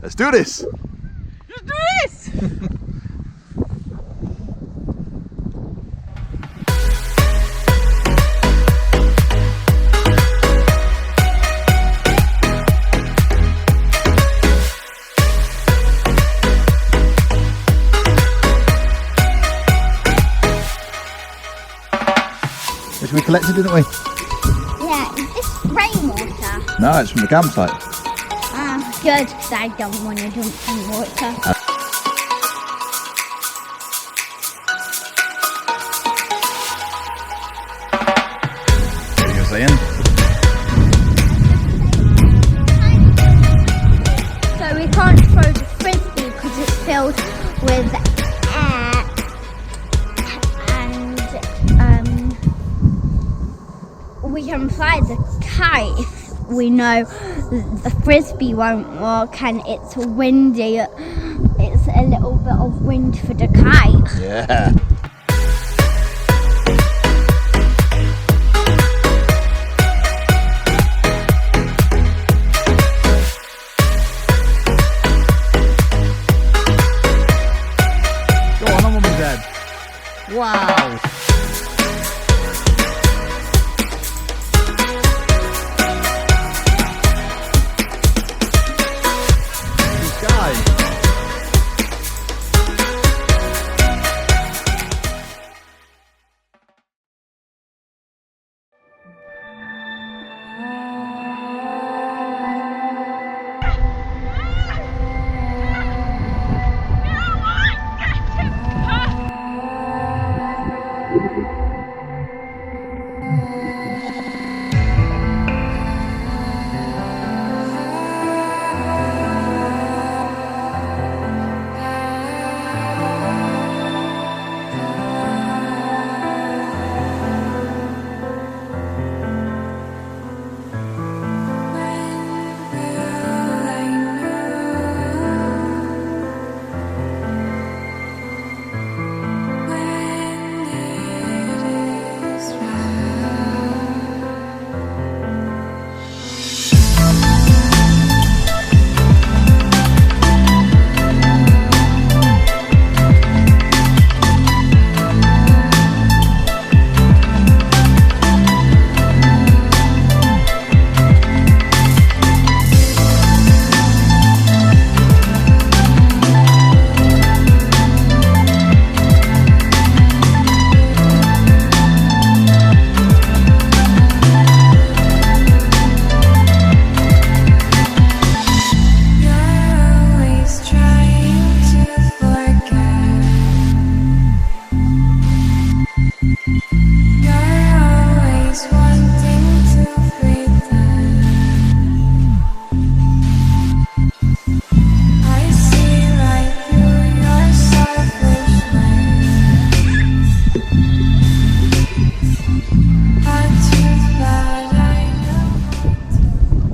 Let's do this. Let's do this. Which we collected, didn't we? Yeah, is this rainwater? No, it's from the campsite. Ah, good, because I don't want to drink some water. What are you saying? So we can't throw the frisbee because it's filled with air. And we can fly the kite if we know the frisbee won't work and it's windy. It's a little bit of wind for the kite. Yeah. Go on, Mum and Dad. Wow.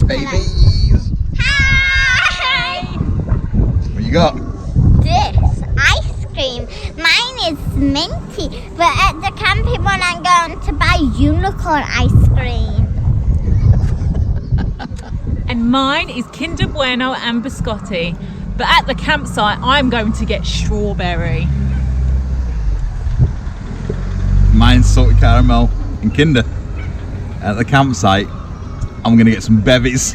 Babies! Hi! What you got? This ice cream. Mine is minty, but at the camping one I'm going to buy unicorn ice cream. And mine is Kinder Bueno and biscotti. But at the campsite, I'm going to get strawberry. Mine's salted caramel and Kinder. At the campsite, I'm gonna get some bevies.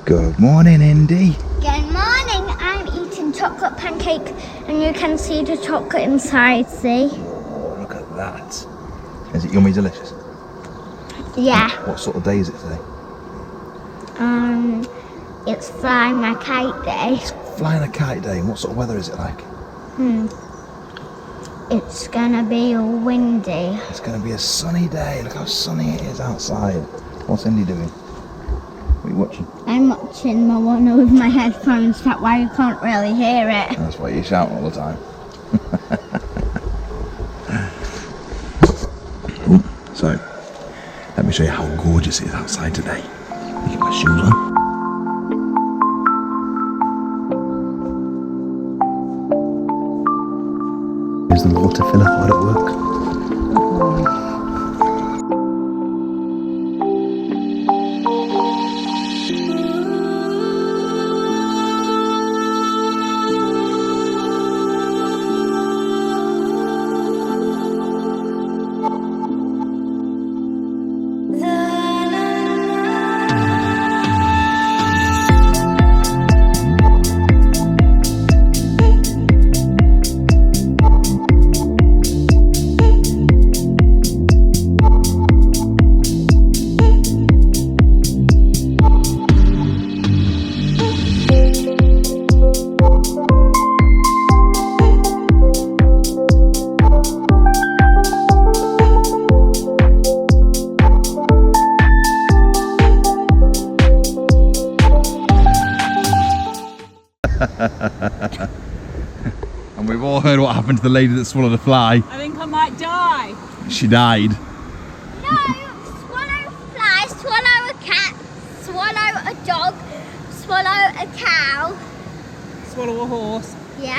Good morning, Indy. Good morning. I'm eating chocolate pancake and you can see the chocolate inside, see? that. Is it yummy delicious? Yeah. What sort of day is it today? It's flying a kite day. It's flying a kite day. And what sort of weather is it like? It's gonna be windy. It's going to be a sunny day. Look how sunny it is outside. What's Indy doing? What are you watching? I'm watching Moana with my headphones, that way you can't really hear it. That's why you shout all the time. So, let me show you how gorgeous it is outside today. Let me get my shoes on. Here's the water filler hard at work. And we've all heard what happened to the lady that swallowed a fly. I think I might die. She died. No, swallow fly, swallow a cat, swallow a dog, swallow a cow. Swallow a horse. Yeah.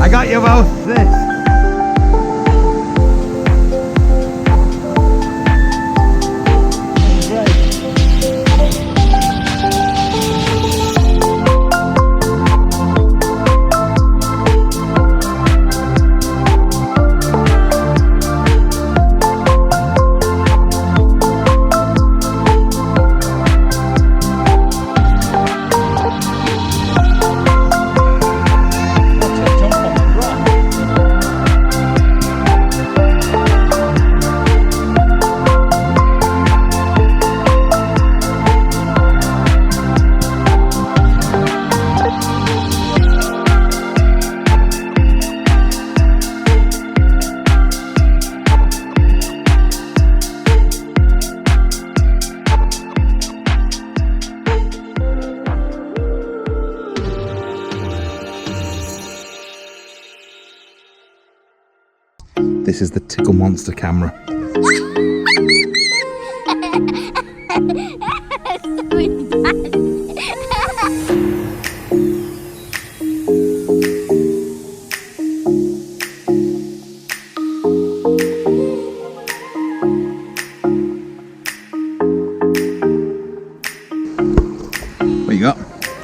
I got you both this. This is the Tickle Monster camera. What you got?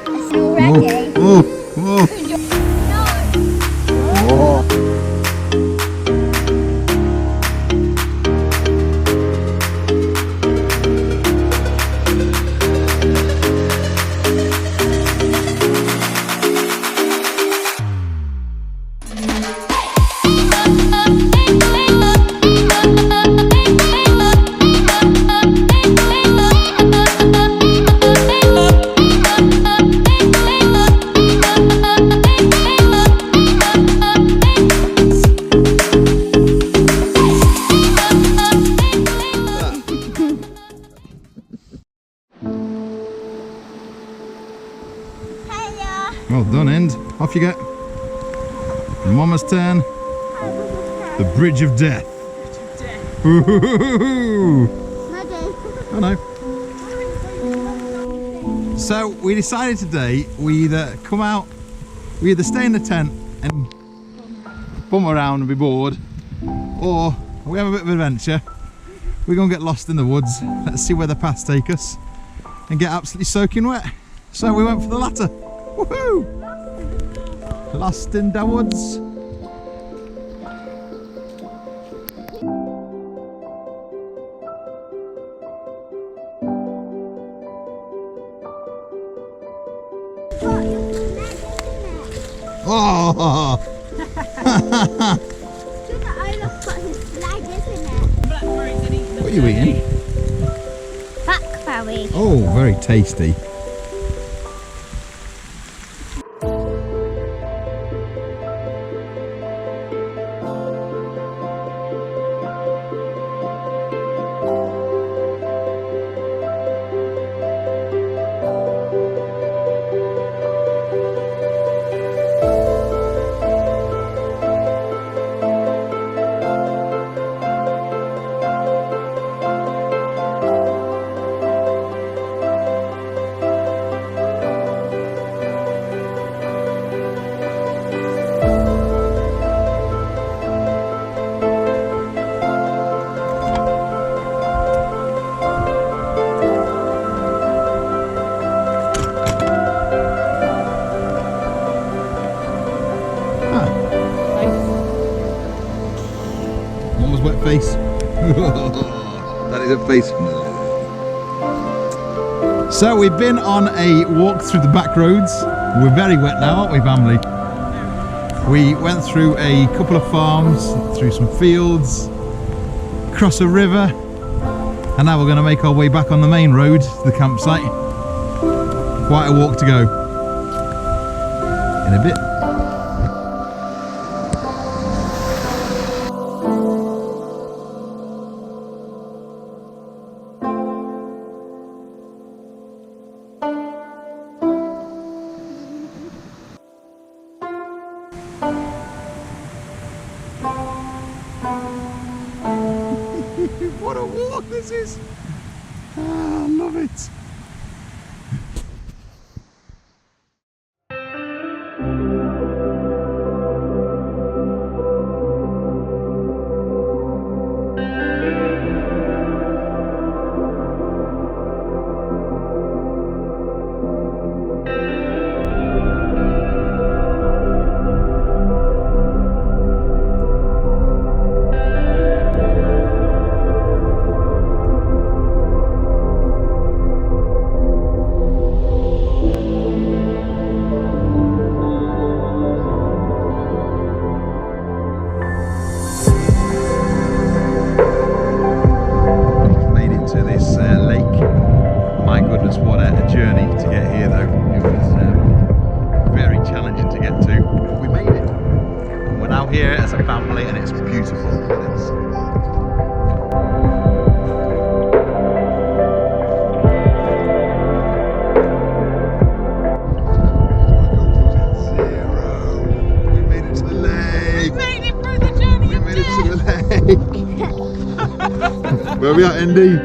It's all ready. Oh, oh. Well done, End. Off you get. Mama's turn. The Bridge of Death. Ooh. I know. So we decided today we either stay in the tent and bum around and be bored, or we have a bit of adventure. We're gonna get lost in the woods. Let's see where the paths take us and get absolutely soaking wet. So we went for the latter. Woohoo! Lost in the woods. Oh! What are you eating? Blackberry. Oh, very tasty. Mama's wet face. That is a face. So we've been on a walk through the back roads. We're very wet now, aren't we, family? We went through a couple of farms, through some fields, across a river, and now we're going to make our way back on the main road to the campsite. Quite a walk to go. In a bit. What a walk this is! Ah, I love it! What a journey to get here, though. It was very challenging to get to, but we made it. And we're now here as a family, and it's beautiful. We made it to the lake. We made it through the journey. We made it to the lake. Where are we at, Indy?